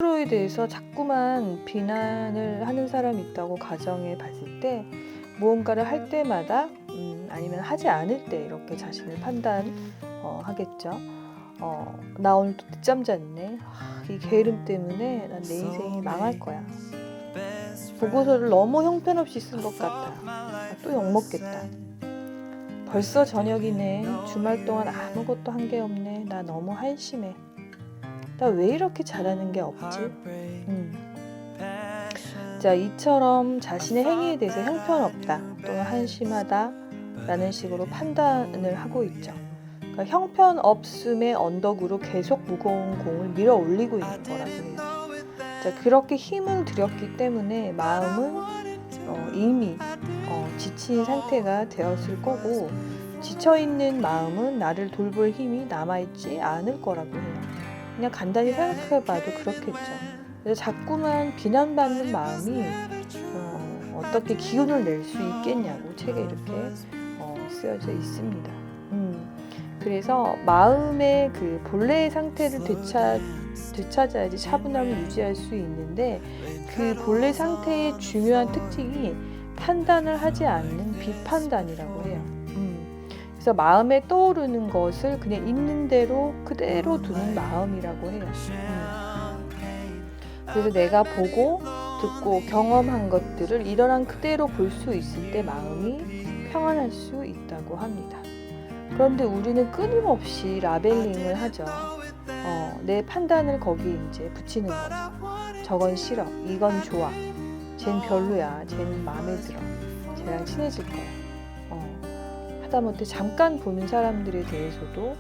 스스로에 대해서 자꾸만 비난을 하는 사람이 있다고 가정해 봤을 때 무언가를 할 때마다 아니면 하지 않을 때 이렇게 자신을 하겠죠. 나 오늘 또 늦잠 잤네. 이 게으름 때문에 난 내 인생이 망할 거야. 보고서를 너무 형편없이 쓴 것 같아. 또 욕먹겠다. 벌써 저녁이네. 주말 동안 아무것도 한 게 없네. 나 너무 한심해. 나 왜 이렇게 잘하는 게 없지? 자, 이처럼 자신의 행위에 대해서 형편없다 또는 한심하다 라는 식으로 판단을 하고 있죠. 그러니까 형편없음의 언덕으로 계속 무거운 공을 밀어 올리고 있는 거라고 해요. 자, 그렇게 힘을 들였기 때문에 마음은 이미 지친 상태가 되었을 거고, 지쳐있는 마음은 나를 돌볼 힘이 남아있지 않을 거라고 해요. 그냥 간단히 생각해봐도 그렇겠죠. 그래서 자꾸만 비난받는 마음이 어떻게 기운을 낼 수 있겠냐고 책에 이렇게 쓰여져 있습니다. 그래서 마음의 그 본래의 상태를 되찾아야지 차분함을 유지할 수 있는데, 그 본래 상태의 중요한 특징이 판단을 하지 않는 비판단이라고 해요. 그래서 마음에 떠오르는 것을 그냥 있는 대로 그대로 두는 마음이라고 해요. 그래서 내가 보고 듣고 경험한 것들을 일어난 그대로 볼 수 있을 때 마음이 평안할 수 있다고 합니다. 그런데 우리는 끊임없이 라벨링을 하죠. 내 판단을 거기에 이제 붙이는 거죠. 저건 싫어, 이건 좋아, 쟨 별로야, 쟨 마음에 들어, 쟤랑 친해질 거야. 하다못해 잠깐 보는 사람들에 대해서도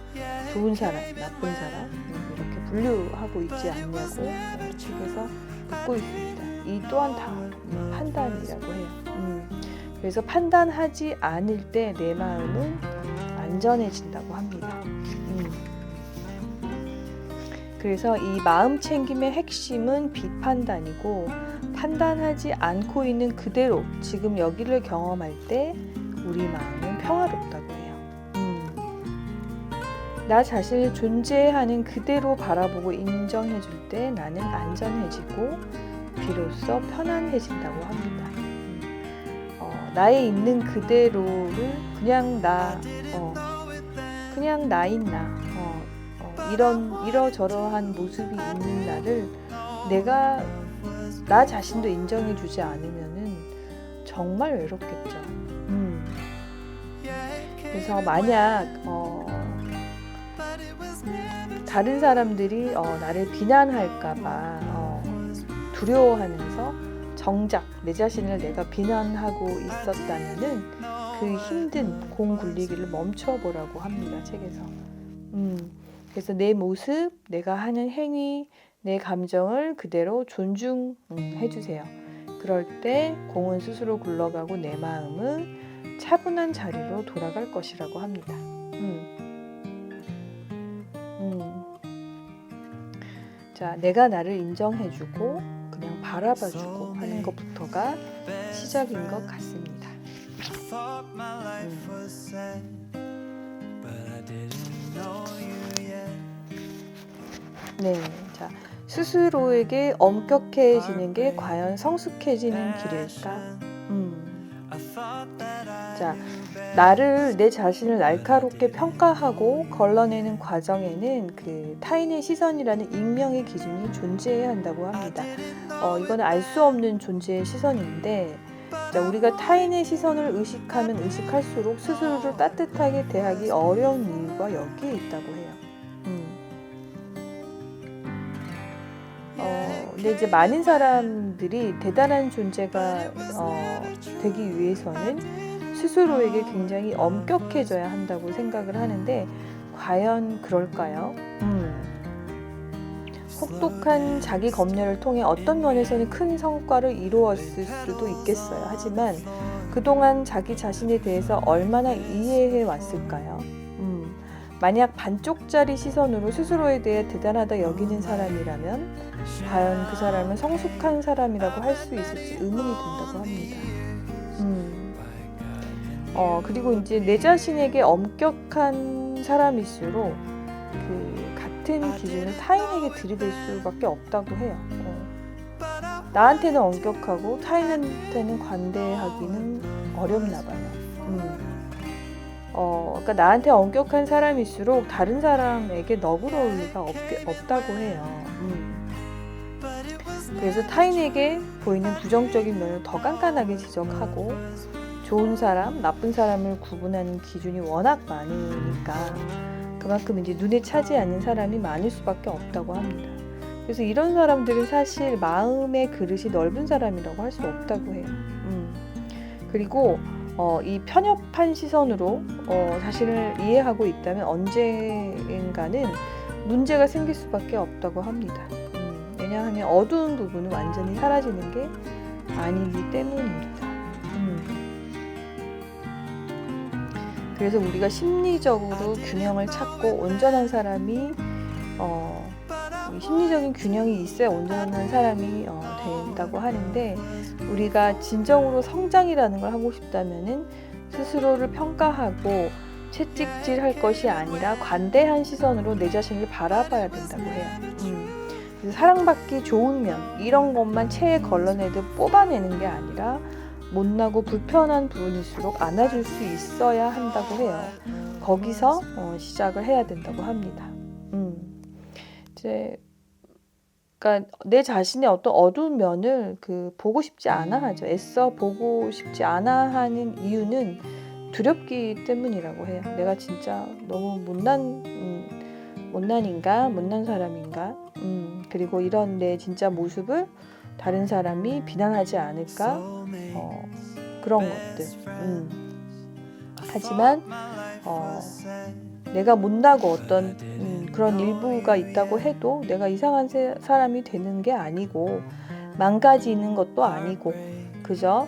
좋은 사람, 나쁜 사람 이렇게 분류하고 있지 않냐고 책에서 묻고 있습니다. 이 또한 다 판단이라고 해요. 그래서 판단하지 않을 때 내 마음은 안전해진다고 합니다. 그래서 이 마음 챙김의 핵심은 비판단이고, 판단하지 않고 있는 그대로 지금 여기를 경험할 때 우리 마음은 평화롭다고 해요. 나 자신을 존재하는 그대로 바라보고 인정해줄 때 나는 안전해지고 비로소 편안해진다고 합니다. 나의 있는 그대로를 그냥 나인 나, 이러저러한 모습이 있는 나를 내가 나 자신도 인정해주지 않으면은 정말 외롭겠죠. 그래서 만약 다른 사람들이 나를 비난할까봐 두려워하면서 정작 내 자신을 내가 비난하고 있었다면은 그 힘든 공 굴리기를 멈춰보라고 합니다, 책에서. 그래서 내 모습, 내가 하는 행위, 내 감정을 그대로 존중해주세요. 그럴 때 공은 스스로 굴러가고 내 마음은 차분한 자리로 돌아갈 것이라고 합니다. 자, 내가 나를 인정해주고 그냥 바라봐주고 하는 것부터가 시작인 것 같습니다. 네, 자, 스스로에게 엄격해지는 게 과연 성숙해지는 길일까? 자, 내 자신을 날카롭게 평가하고 걸러내는 과정에는 그 타인의 시선이라는 익명의 기준이 존재해야 한다고 합니다. 이건 알 수 없는 존재의 시선인데, 자, 우리가 타인의 시선을 의식하면 의식할수록 스스로를 따뜻하게 대하기 어려운 이유가 여기에 있다고 해요. 근데 이제 많은 사람들이 대단한 존재가 되기 위해서는 스스로에게 굉장히 엄격해져야 한다고 생각을 하는데, 과연 그럴까요? 혹독한 자기 검열을 통해 어떤 면에서는 큰 성과를 이루었을 수도 있겠어요. 하지만 그동안 자기 자신에 대해서 얼마나 이해해 왔을까요? 만약 반쪽짜리 시선으로 스스로에 대해 대단하다 여기는 사람이라면 과연 그 사람은 성숙한 사람이라고 할 수 있을지 의문이 든다고 합니다. 그리고 이제 내 자신에게 엄격한 사람일수록 그 같은 기준을 타인에게 들이댈 수밖에 없다고 해요. 나한테는 엄격하고 타인한테는 관대하기는 어렵나 봐요. 그러니까 나한테 엄격한 사람일수록 다른 사람에게 너그러울 리가 없다고 해요. 그래서 타인에게 보이는 부정적인 면을 더 깐깐하게 지적하고 좋은 사람, 나쁜 사람을 구분하는 기준이 워낙 많으니까 그만큼 이제 눈에 차지 않는 사람이 많을 수밖에 없다고 합니다. 그래서 이런 사람들은 사실 마음의 그릇이 넓은 사람이라고 할 수 없다고 해요. 그리고 이 편협한 시선으로 자신을 이해하고 있다면 언젠가는 문제가 생길 수밖에 없다고 합니다. 왜냐하면 어두운 부분은 완전히 사라지는 게 아니기 때문입니다. 그래서 우리가 심리적으로 균형을 찾고 온전한 사람이 심리적인 균형이 있어야 온전한 사람이 된다고 하는데, 우리가 진정으로 성장이라는 걸 하고 싶다면은 스스로를 평가하고 채찍질할 것이 아니라 관대한 시선으로 내 자신을 바라봐야 된다고 해요. 그래서 사랑받기 좋은 면 이런 것만 체에 걸러내듯 뽑아내는 게 아니라 못나고 불편한 부분일수록 안아줄 수 있어야 한다고 해요. 거기서 시작을 해야 된다고 합니다. 그러니까 내 자신의 어떤 어두운 면을 보고 싶지 않아 하죠. 애써 보고 싶지 않아 하는 이유는 두렵기 때문이라고 해요. 내가 진짜 너무 못난 사람인가? 그리고 이런 내 진짜 모습을 다른 사람이 비난하지 않을까? 그런 것들. 하지만 내가 못나고 어떤 그런 일부가 있다고 해도 내가 이상한 사람이 되는 게 아니고 망가지는 것도 아니고 그저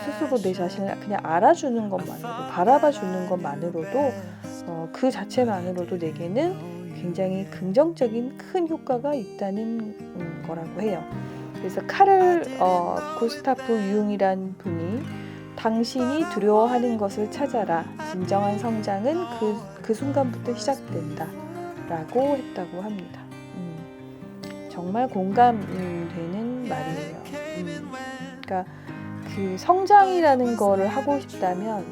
스스로 내 자신을 그냥 알아주는 것만으로 바라봐주는 것만으로도 그 자체만으로도 내게는 굉장히 긍정적인 큰 효과가 있다는 거라고 해요. 그래서 카를 구스타프 융이란 분이 당신이 두려워하는 것을 찾아라. 진정한 성장은 그 순간부터 시작된다. 라고 했다고 합니다. 정말 공감되는 말이에요. 그러니까 그 성장이라는 거를 하고 싶다면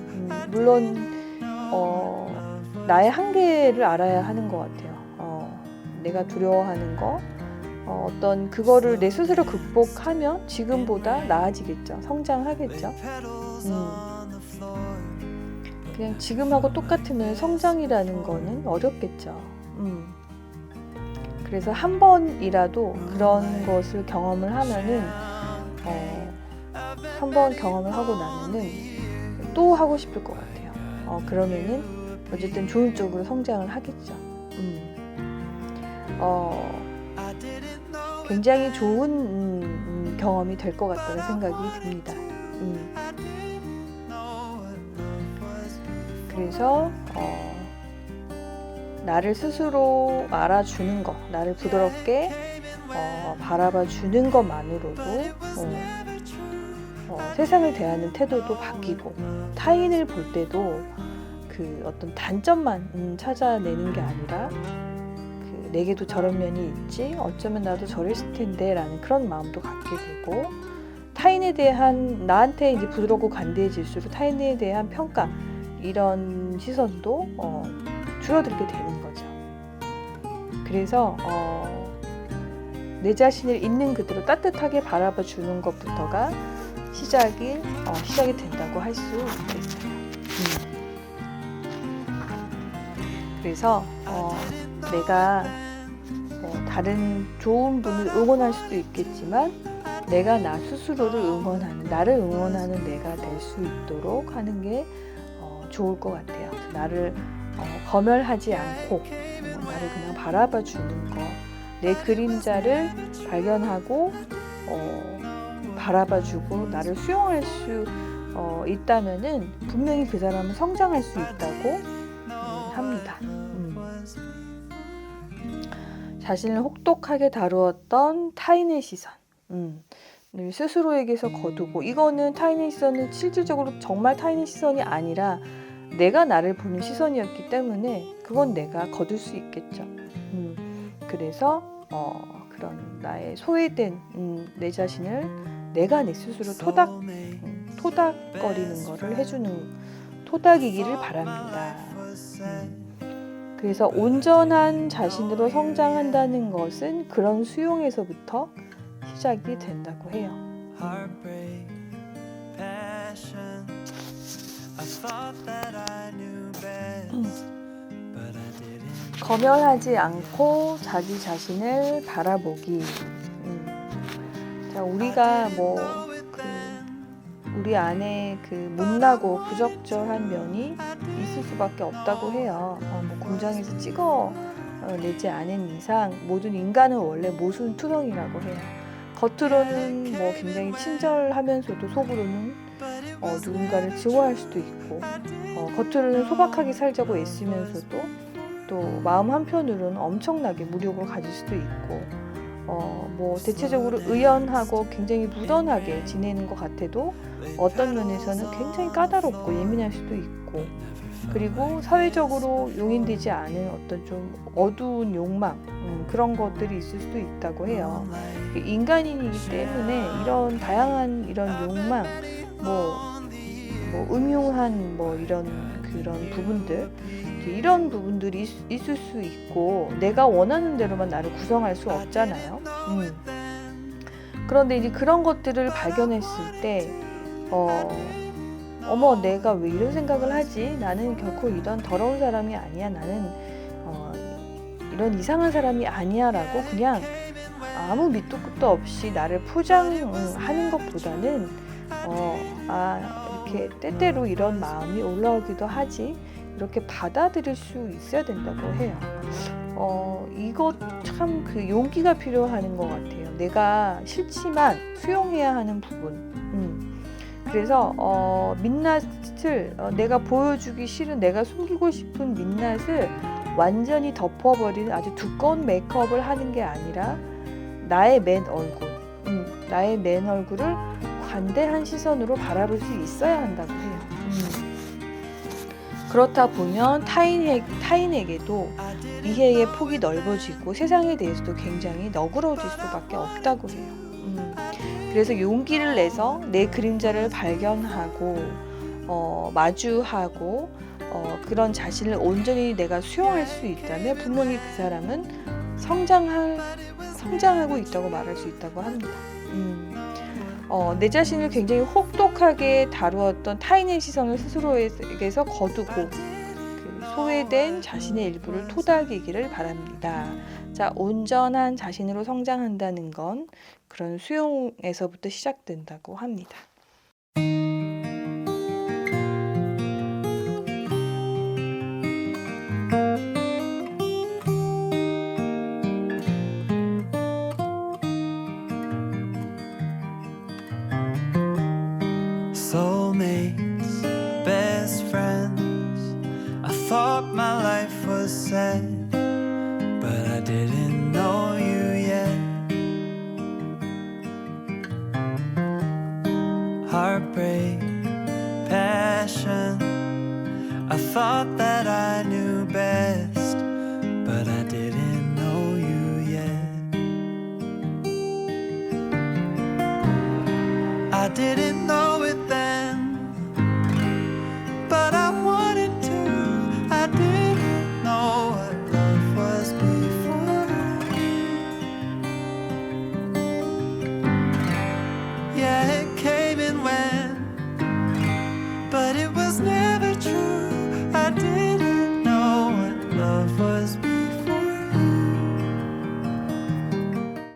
물론 나의 한계를 알아야 하는 것 같아요. 내가 두려워하는 거 어떤 그거를 내 스스로 극복하면 지금보다 나아지겠죠. 성장하겠죠. 그냥 지금하고 똑같으면 성장이라는 거는 어렵겠죠. 그래서 한 번이라도 그런 것을 경험을 하면은 한 번 경험을 하고 나면은 또 하고 싶을 것 같아요. 그러면은 어쨌든 좋은 쪽으로 성장을 하겠죠. 굉장히 좋은 경험이 될 것 같다는 생각이 듭니다. 그래서 나를 스스로 알아주는 것, 나를 부드럽게 바라봐 주는 것만으로도 세상을 대하는 태도도 바뀌고 타인을 볼 때도 그 어떤 단점만 찾아내는 게 아니라 내게도 저런 면이 있지, 어쩌면 나도 저랬을 텐데 라는 그런 마음도 갖게 되고, 타인에 대한 나한테 이제 부드럽고 관대해질수록 타인에 대한 평가 이런 시선도 줄어들게 되는 거죠. 그래서 내 자신을 있는 그대로 따뜻하게 바라봐 주는 것부터가 시작이 된다고 할 수 있겠어요. 그래서 내가 다른 좋은 분을 응원할 수도 있겠지만 내가 나 스스로를 나를 응원하는 내가 될 수 있도록 하는 게 좋을 것 같아요. 나를 검열하지 않고 나를 그냥 바라봐 주는 거, 내 그림자를 발견하고 바라봐 주고 나를 수용할 수 있다면은 분명히 그 사람은 성장할 수 있다고 합니다. 자신을 혹독하게 다루었던 타인의 시선, 스스로에게서 거두고, 이거는 타인의 시선은 실질적으로 정말 타인의 시선이 아니라 내가 나를 보는 시선이었기 때문에 그건 내가 거둘 수 있겠죠. 그래서 그런 나의 소외된 내 자신을 내가 내 스스로 토닥거리는 거를 해주는 토닥이기를 바랍니다. 그래서 온전한 자신으로 성장한다는 것은 그런 수용에서부터 시작이 된다고 해요. 검열하지 않고 자기 자신을 바라보기. 자, 우리가 우리 안에 못나고 부적절한 면이 있을 수밖에 없다고 해요. 공장에서 찍어내지 않은 이상 모든 인간은 원래 모순투성이라고 해요. 겉으로는 굉장히 친절하면서도 속으로는 누군가를 증오할 수도 있고, 겉으로는 소박하게 살자고 애쓰면서도 또 마음 한편으로는 엄청나게 무력을 가질 수도 있고, 대체적으로 의연하고 굉장히 무던하게 지내는 것 같아도 어떤 면에서는 굉장히 까다롭고 예민할 수도 있고, 그리고 사회적으로 용인되지 않은 어떤 좀 어두운 욕망, 그런 것들이 있을 수도 있다고 해요. 인간인이기 때문에 이런 다양한 이런 욕망, 음흉한 그런 부분들, 이런 부분들이 있을 수 있고, 내가 원하는 대로만 나를 구성할 수 없잖아요. 그런데 이제 그런 것들을 발견했을 때, 내가 왜 이런 생각을 하지? 나는 결코 이런 더러운 사람이 아니야. 나는 이런 이상한 사람이 아니야 라고 그냥 아무 밑도 끝도 없이 나를 포장하는 것보다는 이렇게 때때로 이런 마음이 올라오기도 하지, 이렇게 받아들일 수 있어야 된다고 해요. 이것 참 용기가 필요한 것 같아요. 내가 싫지만 수용해야 하는 부분. 그래서 민낯을 내가 보여주기 싫은, 내가 숨기고 싶은 민낯을 완전히 덮어버리는 아주 두꺼운 메이크업을 하는 게 아니라 나의 맨 얼굴을 관대한 시선으로 바라볼 수 있어야 한다고 해요. 그렇다 보면 타인에게도 이해의 폭이 넓어지고 세상에 대해서도 굉장히 너그러워질 수밖에 없다고 해요. 그래서 용기를 내서 내 그림자를 발견하고 마주하고 그런 자신을 온전히 내가 수용할 수 있다면 분명히 그 사람은 성장하고 있다고 말할 수 있다고 합니다. 내 자신을 굉장히 혹독하게 다루었던 타인의 시선을 스스로에게서 거두고 소외된 자신의 일부를 토닥이기를 바랍니다. 자, 온전한 자신으로 성장한다는 건 그런 수용에서부터 시작된다고 합니다. Soulmates, best friends. I thought my life was set, but I didn't know you yet. Heartbreak, passion. I thought that I knew best, but I didn't know you yet. I didn't